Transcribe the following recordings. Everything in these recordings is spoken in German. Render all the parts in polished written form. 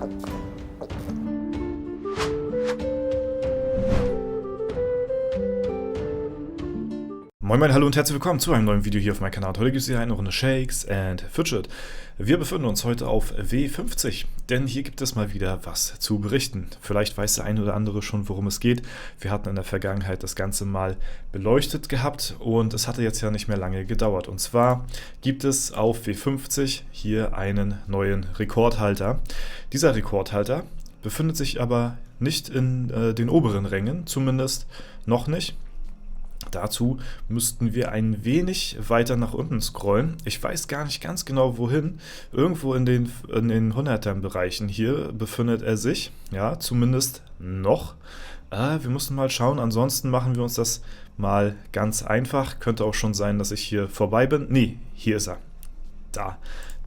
Moin Moin, hallo und herzlich willkommen zu einem neuen Video hier auf meinem Kanal. Heute gibt es hier eine Runde Shakes and Fidget. Wir befinden uns heute auf W50, denn hier gibt es mal wieder was zu berichten. Vielleicht weiß der eine oder andere schon, worum es geht. Wir hatten in der Vergangenheit das Ganze mal beleuchtet gehabt und es hatte jetzt ja nicht mehr lange gedauert. Und zwar gibt es auf W50 hier einen neuen Rekordhalter. Dieser Rekordhalter befindet sich aber nicht in den oberen Rängen, zumindest noch nicht. Dazu müssten wir ein wenig weiter nach unten scrollen. Ich weiß gar nicht ganz genau wohin. Irgendwo in den 100er-Bereichen hier befindet er sich. Ja, zumindest noch. Wir müssen mal schauen. Ansonsten machen wir uns das mal ganz einfach. Könnte auch schon sein, dass ich hier vorbei bin. Nee, hier ist er. Da.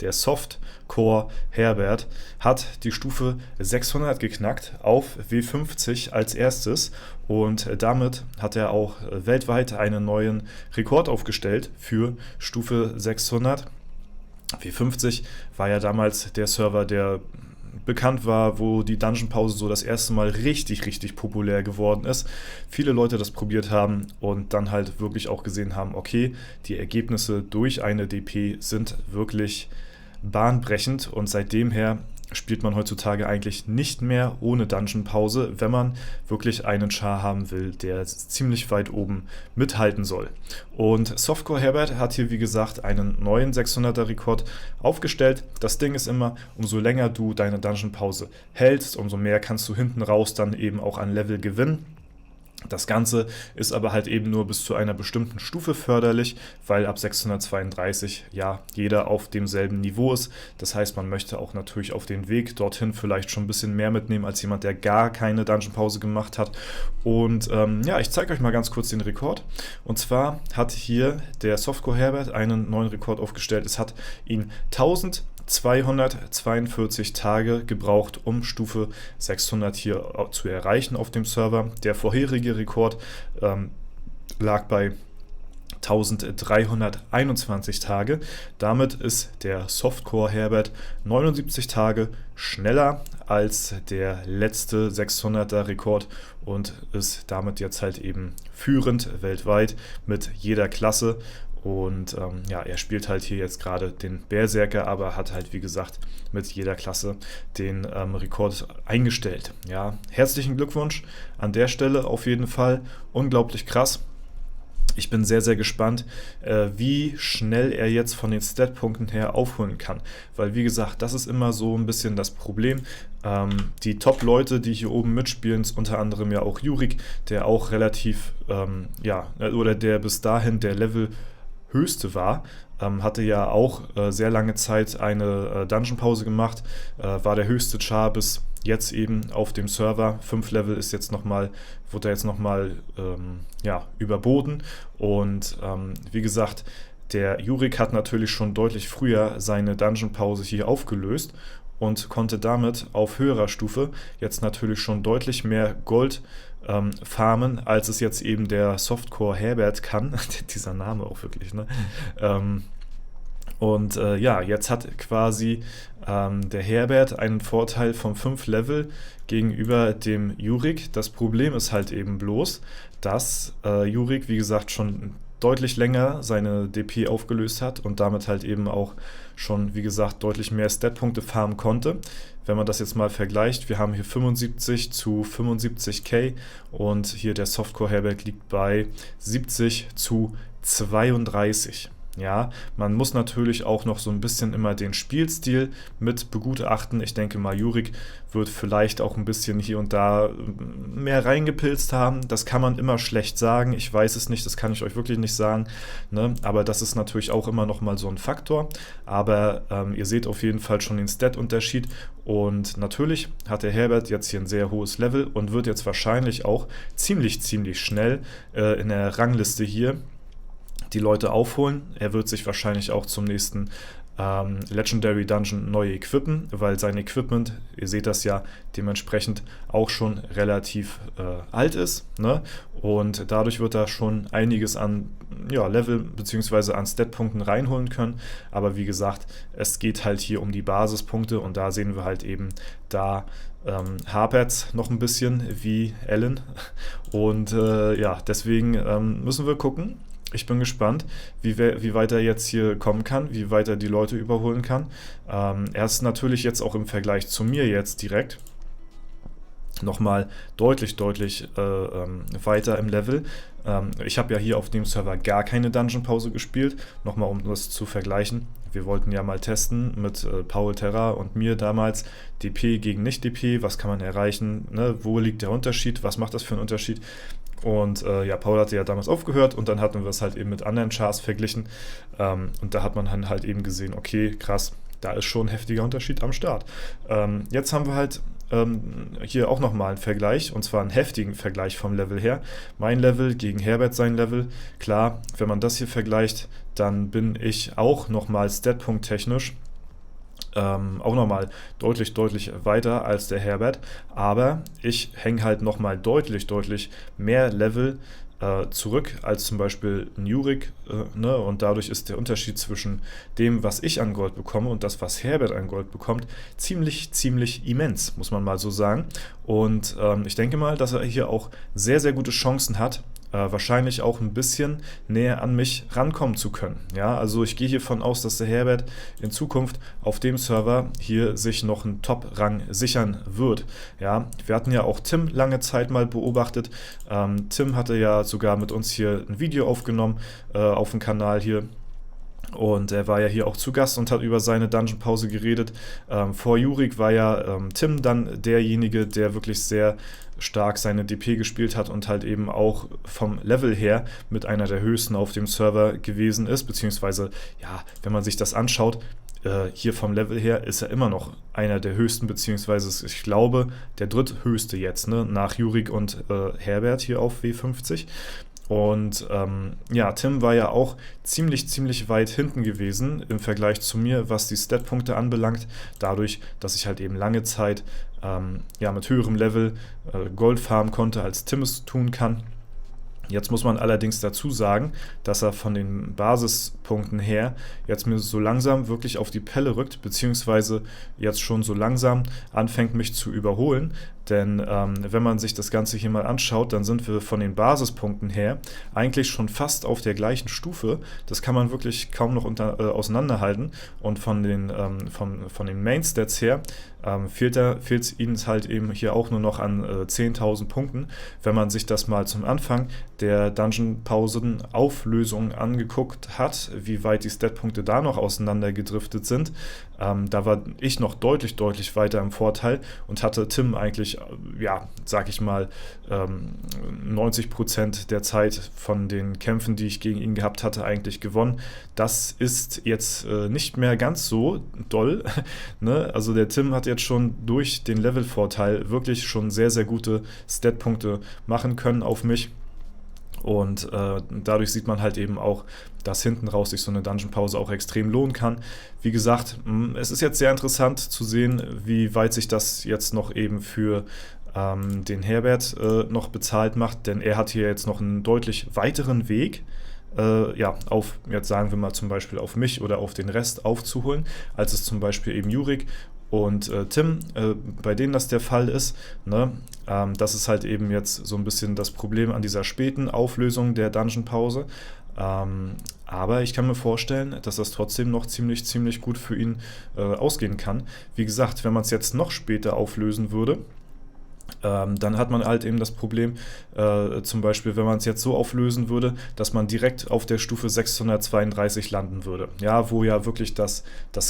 Der Softcore Herbert hat die Stufe 600 geknackt auf W50 als erstes und damit hat er auch weltweit einen neuen Rekord aufgestellt für Stufe 600. W50 war ja damals der Server, der bekannt war, wo die Dungeon Pause so das erste Mal richtig populär geworden ist. Viele Leute das probiert haben und dann halt wirklich auch gesehen haben, okay, die Ergebnisse durch eine DP sind wirklich bahnbrechend und seitdem her spielt man heutzutage eigentlich nicht mehr ohne Dungeon Pause, wenn man wirklich einen Char haben will, der ziemlich weit oben mithalten soll. Und Softcore Herbert hat hier wie gesagt einen neuen 600er Rekord aufgestellt. Das Ding ist immer, umso länger du deine Dungeon Pause hältst, umso mehr kannst du hinten raus dann eben auch an Level gewinnen. Das Ganze ist aber halt eben nur bis zu einer bestimmten Stufe förderlich, weil ab 632 ja jeder auf demselben Niveau ist. Das heißt, man möchte auch natürlich auf den Weg dorthin vielleicht schon ein bisschen mehr mitnehmen als jemand, der gar keine Dungeon Pause gemacht hat. Und ja, ich zeige euch mal ganz kurz den Rekord. Und zwar hat hier der Softcore Herbert einen neuen Rekord aufgestellt. Es hat ihn 1242 Tage gebraucht, um Stufe 600 hier zu erreichen auf dem Server. Der vorherige Rekord lag bei 1321 Tage. Damit ist der Softcore Herbert 79 Tage schneller als der letzte 600er Rekord und ist damit jetzt halt eben führend weltweit mit jeder Klasse. Und ja, er spielt halt hier jetzt gerade den Berserker, aber hat halt wie gesagt mit jeder Klasse den Rekord eingestellt. Ja, herzlichen Glückwunsch an der Stelle auf jeden Fall. Unglaublich krass. Ich bin sehr gespannt, wie schnell er jetzt von den Statpunkten her aufholen kann. Weil wie gesagt, das ist immer so ein bisschen das Problem. Die Top-Leute, die hier oben mitspielen, unter anderem ja auch Jurik, der auch relativ, ja, oder der bis dahin der Level höchste war, hatte ja auch sehr lange Zeit eine Dungeon-Pause gemacht, war der höchste Char bis jetzt eben auf dem Server. 5 Level ist jetzt nochmal, wurde jetzt nochmal ja, überboten und wie gesagt, der Jurik hat natürlich schon deutlich früher seine Dungeon-Pause hier aufgelöst und konnte damit auf höherer Stufe jetzt natürlich schon deutlich mehr Gold farmen, als es jetzt eben der Softcore Herbert kann. Dieser Name auch wirklich, ne? Und ja, jetzt hat quasi der Herbert einen Vorteil von 5 Level gegenüber dem Jurik. Das Problem ist halt eben bloß, dass Jurik, wie gesagt, schon deutlich länger seine DP aufgelöst hat und damit halt eben auch schon, wie gesagt, deutlich mehr Statpunkte farmen konnte. Wenn man das jetzt mal vergleicht, wir haben hier 75 zu 75k und hier der Softcore Herbert liegt bei 70 zu 32. Ja, man muss natürlich auch noch so ein bisschen immer den Spielstil mit begutachten. Ich denke mal, Jurik wird vielleicht auch ein bisschen hier und da mehr reingepilzt haben. Das kann man immer schlecht sagen. Ich weiß es nicht, das kann ich euch wirklich nicht sagen. Ne? Aber das ist natürlich auch immer noch mal so ein Faktor. Aber ihr seht auf jeden Fall schon den Stat-Unterschied. Und natürlich hat der Herbert jetzt hier ein sehr hohes Level und wird jetzt wahrscheinlich auch ziemlich schnell in der Rangliste hier die Leute aufholen. Er wird sich wahrscheinlich auch zum nächsten Legendary Dungeon neu equippen, weil sein Equipment, ihr seht das ja, dementsprechend auch schon relativ alt ist, ne? Und dadurch wird er schon einiges an Level bzw. an Stat-Punkten reinholen können. Aber wie gesagt, es geht halt hier um die Basispunkte und da sehen wir halt eben, da hapert noch ein bisschen wie Alan. Und deswegen müssen wir gucken. Ich bin gespannt, wie weit er jetzt hier kommen kann, wie weit er die Leute überholen kann. Er ist natürlich jetzt auch im Vergleich zu mir jetzt direkt nochmal deutlich weiter im Level. Ich habe ja hier auf dem Server gar keine Dungeon-Pause gespielt. Nochmal, um das zu vergleichen. Wir wollten ja mal testen mit Paul Terra und mir damals DP gegen Nicht-DP. Was kann man erreichen? Ne? Wo liegt der Unterschied? Was macht das für einen Unterschied? Und Paul hatte ja damals aufgehört und dann hatten wir es halt eben mit anderen Chars verglichen. Und da hat man dann halt eben gesehen, okay, krass, da ist schon ein heftiger Unterschied am Start. Jetzt haben wir halt hier auch nochmal einen Vergleich, und zwar einen heftigen Vergleich vom Level her. Mein Level gegen Herbert sein Level. Klar, wenn man das hier vergleicht, dann bin ich auch nochmal statpunkt-technisch auch nochmal deutlich weiter als der Herbert, aber ich hänge halt nochmal deutlich mehr Level zurück als zum Beispiel ein Jurik, ne? Und dadurch ist der Unterschied zwischen dem, was ich an Gold bekomme und das, was Herbert an Gold bekommt, ziemlich immens, muss man mal so sagen. Und ich denke mal, dass er hier auch sehr gute Chancen hat, wahrscheinlich auch ein bisschen näher an mich rankommen zu können. Ja, also ich gehe hiervon aus, dass der Herbert in Zukunft auf dem Server hier sich noch einen Top-Rang sichern wird. Ja, wir hatten ja auch Tim lange Zeit mal beobachtet. Tim hatte ja sogar mit uns hier ein Video aufgenommen auf dem Kanal hier. Und er war ja hier auch zu Gast und hat über seine Dungeon-Pause geredet. Vor Jurik war ja Tim dann derjenige, der wirklich sehr stark seine DP gespielt hat und halt eben auch vom Level her mit einer der höchsten auf dem Server gewesen ist. Beziehungsweise, ja, wenn man sich das anschaut, hier vom Level her ist er immer noch einer der höchsten, beziehungsweise ich glaube, der dritthöchste jetzt, ne, nach Jurik und Herbert hier auf W50. Und Tim war ja auch ziemlich weit hinten gewesen im Vergleich zu mir, was die Statpunkte anbelangt, dadurch, dass ich halt eben lange Zeit mit höherem Level Gold farmen konnte, als Tim es tun kann. Jetzt muss man allerdings dazu sagen, dass er von den Basispunkten her jetzt mir so langsam wirklich auf die Pelle rückt, beziehungsweise jetzt schon so langsam anfängt, mich zu überholen. Denn wenn man sich das Ganze hier mal anschaut, dann sind wir von den Basispunkten her eigentlich schon fast auf der gleichen Stufe. Das kann man wirklich kaum noch auseinanderhalten. Und von den Main-Stats her fehlt es ihnen halt eben hier auch nur noch an 10.000 Punkten. Wenn man sich das mal zum Anfang der Dungeon-Pausen-Auflösung angeguckt hat, wie weit die Statpunkte da noch auseinandergedriftet sind, da war ich noch deutlich weiter im Vorteil und hatte Tim eigentlich, 90% der Zeit von den Kämpfen, die ich gegen ihn gehabt hatte, eigentlich gewonnen. Das ist jetzt nicht mehr ganz so doll, ne? Also der Tim hat jetzt schon durch den Levelvorteil wirklich schon sehr gute Statpunkte machen können auf mich. Und dadurch sieht man halt eben auch, dass hinten raus sich so eine Dungeon-Pause auch extrem lohnen kann. Wie gesagt, es ist jetzt sehr interessant zu sehen, wie weit sich das jetzt noch eben für den Herbert noch bezahlt macht, denn er hat hier jetzt noch einen deutlich weiteren Weg, auf, jetzt sagen wir mal zum Beispiel auf mich oder auf den Rest aufzuholen, als es zum Beispiel eben Jurik und Tim, bei denen das der Fall ist, ne? Das ist halt eben jetzt so ein bisschen das Problem an dieser späten Auflösung der Dungeon-Pause. Aber ich kann mir vorstellen, dass das trotzdem noch ziemlich gut für ihn ausgehen kann. Wie gesagt, wenn man es jetzt noch später auflösen würde, dann hat man halt eben das Problem, zum Beispiel, wenn man es jetzt so auflösen würde, dass man direkt auf der Stufe 632 landen würde. Ja, wo ja wirklich das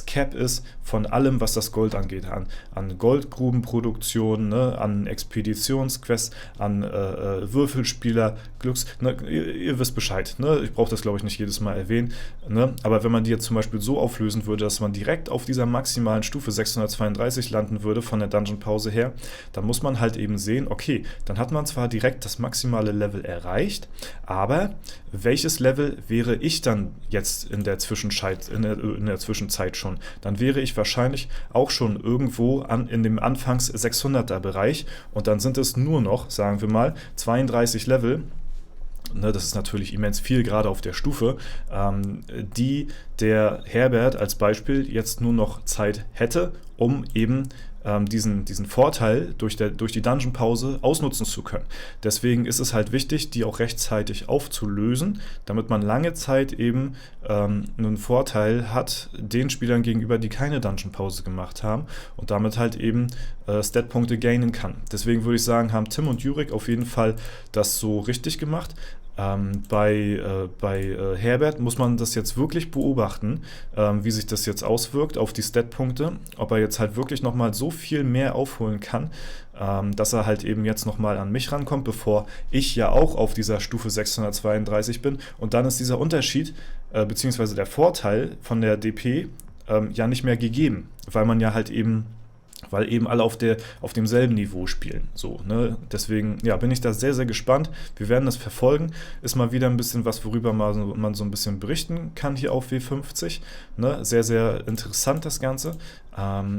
Cap ist von allem, was das Gold angeht. An Goldgrubenproduktion, ne, an Expeditionsquests, an Würfelspieler, Glücks... Ne, ihr wisst Bescheid. Ne? Ich brauche das, glaube ich, nicht jedes Mal erwähnen. Ne? Aber wenn man die jetzt zum Beispiel so auflösen würde, dass man direkt auf dieser maximalen Stufe 632 landen würde von der Dungeon-Pause her, dann muss man halt eben sehen, okay, dann hat man zwar direkt das maximale Level erreicht, aber welches Level wäre ich dann jetzt in der Zwischenzeit, schon? Dann wäre ich wahrscheinlich auch schon irgendwo in dem Anfangs 600er Bereich und dann sind es nur noch, sagen wir mal, 32 Level. Das ist natürlich immens viel, gerade auf der Stufe, die der Herbert als Beispiel jetzt nur noch Zeit hätte, um eben diesen Vorteil durch die Dungeon-Pause ausnutzen zu können. Deswegen ist es halt wichtig, die auch rechtzeitig aufzulösen, damit man lange Zeit eben einen Vorteil hat den Spielern gegenüber, die keine Dungeon-Pause gemacht haben und damit halt eben Stat-Punkte gainen kann. Deswegen würde ich sagen, haben Tim und Jurik auf jeden Fall das so richtig gemacht. Bei Herbert muss man das jetzt wirklich beobachten, wie sich das jetzt auswirkt auf die Stat-Punkte, ob er jetzt halt wirklich nochmal so viel mehr aufholen kann, dass er halt eben jetzt nochmal an mich rankommt, bevor ich ja auch auf dieser Stufe 632 bin, und dann ist dieser Unterschied, beziehungsweise der Vorteil von der DP ja nicht mehr gegeben, weil eben alle auf demselben Niveau spielen. So, ne? Deswegen ja, bin ich da sehr, sehr gespannt. Wir werden das verfolgen. Ist mal wieder ein bisschen was, worüber man so ein bisschen berichten kann hier auf W50. Ne? Sehr, sehr interessant das Ganze.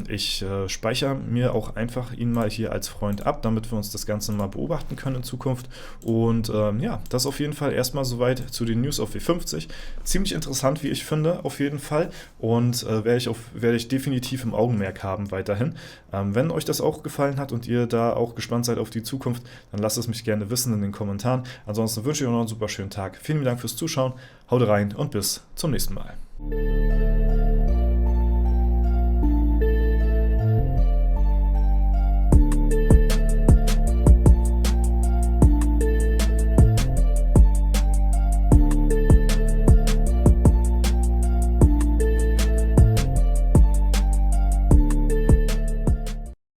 Ich speichere mir auch einfach ihn mal hier als Freund ab, damit wir uns das Ganze mal beobachten können in Zukunft. Und ja, das auf jeden Fall erstmal soweit zu den News auf W50. Ziemlich interessant, wie ich finde, auf jeden Fall. Und werde ich definitiv im Augenmerk haben weiterhin. Wenn euch das auch gefallen hat und ihr da auch gespannt seid auf die Zukunft, dann lasst es mich gerne wissen in den Kommentaren. Ansonsten wünsche ich euch noch einen super schönen Tag. Vielen Dank fürs Zuschauen, haut rein und bis zum nächsten Mal.